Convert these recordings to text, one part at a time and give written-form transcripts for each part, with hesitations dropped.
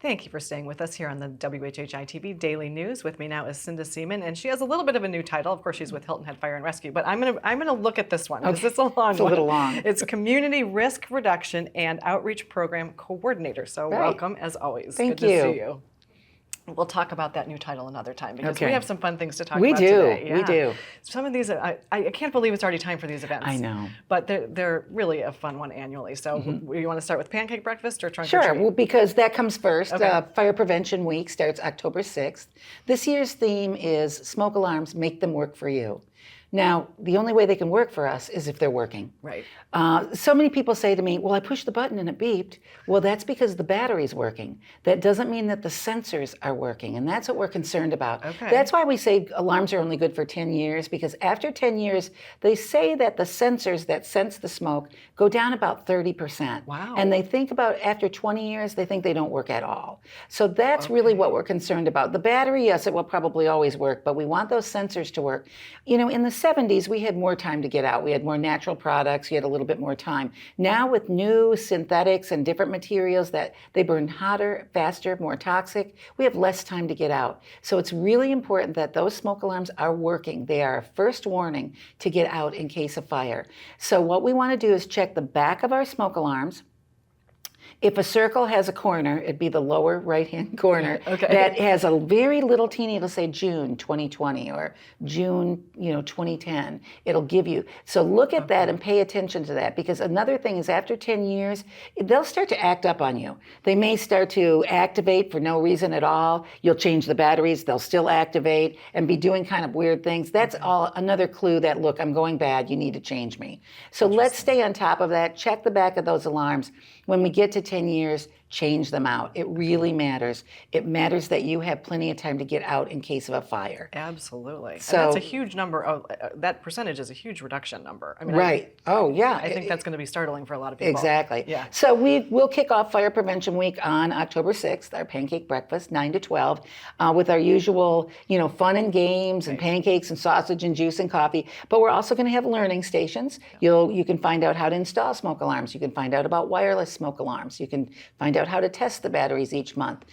Thank you for staying with us here on the WHHI-TV Daily News. With me now is Cinda Seamon, and she has a little bit of a new title. Of course, she's with Hilton Head Fire and Rescue, but I'm gonna look at this one because it's a long one. It's a little long. It's Community Risk Reduction and Outreach Program Coordinator. So welcome, as always. Thank Good to see you. We'll talk about that new title another time because we have some fun things to talk about today. We do. Some of these, I can't believe it's already time for these events. I know. But they're really a fun one annually. So you want to start with Pancake Breakfast or Trunk or Treat? Sure, well, because that comes first. Fire Prevention Week starts October 6th. This year's theme is Smoke Alarms, Make Them Work for You. Now, the only way they can work for us is if they're working. Right. So many people say to me, well, I pushed the button and it beeped. Well, that's because the battery's working. That doesn't mean that the sensors are working, and that's what we're concerned about. Okay. That's why we say alarms are only good for 10 years, because after 10 years, they say that the sensors that sense the smoke go down about 30%. Wow. And they think about after 20 years, they think they don't work at all. So that's really what we're concerned about. The battery, yes, it will probably always work, but we want those sensors to work. You know, in the 70s, we had more time to get out. We had more natural products. You had a little bit more time. Now with new synthetics and different materials that they burn hotter, faster, more toxic, we have less time to get out. So it's really important that those smoke alarms are working. They are a first warning to get out in case of fire. So what we want to do is check the back of our smoke alarms. If a circle has a corner, it'd be the lower right-hand corner that has a very little teeny, it'll say June 2020 or June 2010. It'll give you. So look at that and pay attention to that, because another thing is after 10 years, they'll start to act up on you. They may start to activate for no reason at all. You'll change the batteries, they'll still activate and be doing kind of weird things. That's all another clue that, look, I'm going bad, you need to change me. So let's stay on top of that, check the back of those alarms. When we get to 10 years, change them out. It really matters. It matters that you have plenty of time to get out in case of a fire. Absolutely. So and that's a huge number. That percentage is a huge reduction number. I mean, right. I think that's going to be startling for a lot of people. Exactly. Yeah. So we'll kick off Fire Prevention Week on October 6th, our Pancake Breakfast, 9 to 12, with our usual, fun and games and pancakes and sausage and juice and coffee. But we're also going to have learning stations. You can find out how to install smoke alarms. You can find out about wireless smoke alarms. You can find out how to test the batteries each month.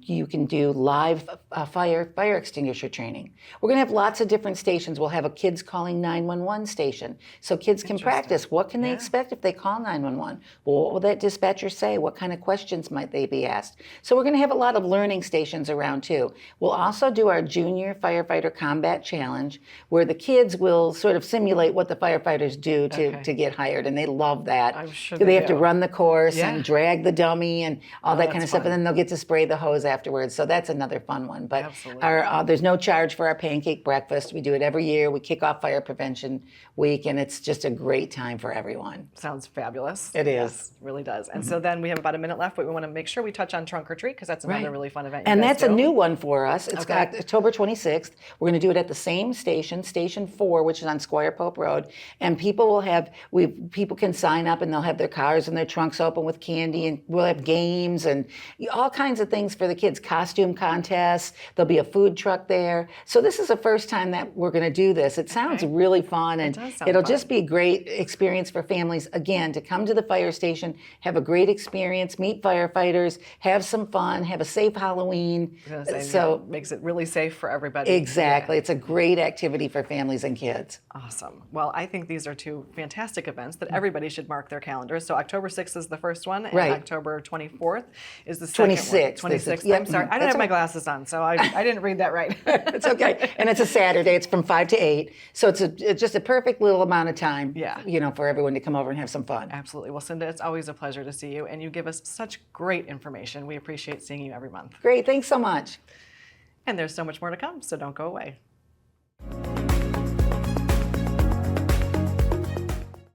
You can do live fire extinguisher training. We're going to have lots of different stations. We'll have a kids calling 911 station, so kids can practice. What can they expect if they call 911? Well, what will that dispatcher say? What kind of questions might they be asked? So we're going to have a lot of learning stations around too. We'll also do our Junior Firefighter Combat Challenge, where the kids will sort of simulate what the firefighters do to get hired, and they love that. I'm sure they have to run the course and drag the dummy and all that kind of stuff, fun. and then they'll get to spray the hose afterwards. So that's another fun one. But there's no charge for our Pancake Breakfast. We do it every year. We kick off Fire Prevention Week, and it's just a great time for everyone. Sounds fabulous. It is. Yes, it really does. And so then we have about a minute left, but we want to make sure we touch on Trunk or Treat, because that's another really fun event. And that's a new one for us. It's October 26th. We're going to do it at the same station, Station 4, which is on Squire Pope Road. And people can sign up, and they'll have their cars and their trunks open with candy, and we'll have games and all kinds of things for the kids, costume contests. There'll be a food truck there. So this is the first time that we're going to do this. It sounds really fun, and it'll just be a great experience for families, again, to come to the fire station, have a great experience, meet firefighters, have some fun, have a safe Halloween. So it makes it really safe for everybody. Exactly. It's a great activity for families and kids. Awesome. Well, I think these are two fantastic events that everybody should mark their calendars. So October 6th is the first one, and October 24th is the second 26th. one. 26th. I'm sorry. I don't have my glasses on, so I didn't read that right. It's okay. And it's a Saturday. It's from 5 to 8. So it's just a perfect little amount of time, for everyone to come over and have some fun. Absolutely. Well, Cinda, it's always a pleasure to see you, and you give us such great information. We appreciate seeing you every month. Great. Thanks so much. And there's so much more to come, so don't go away.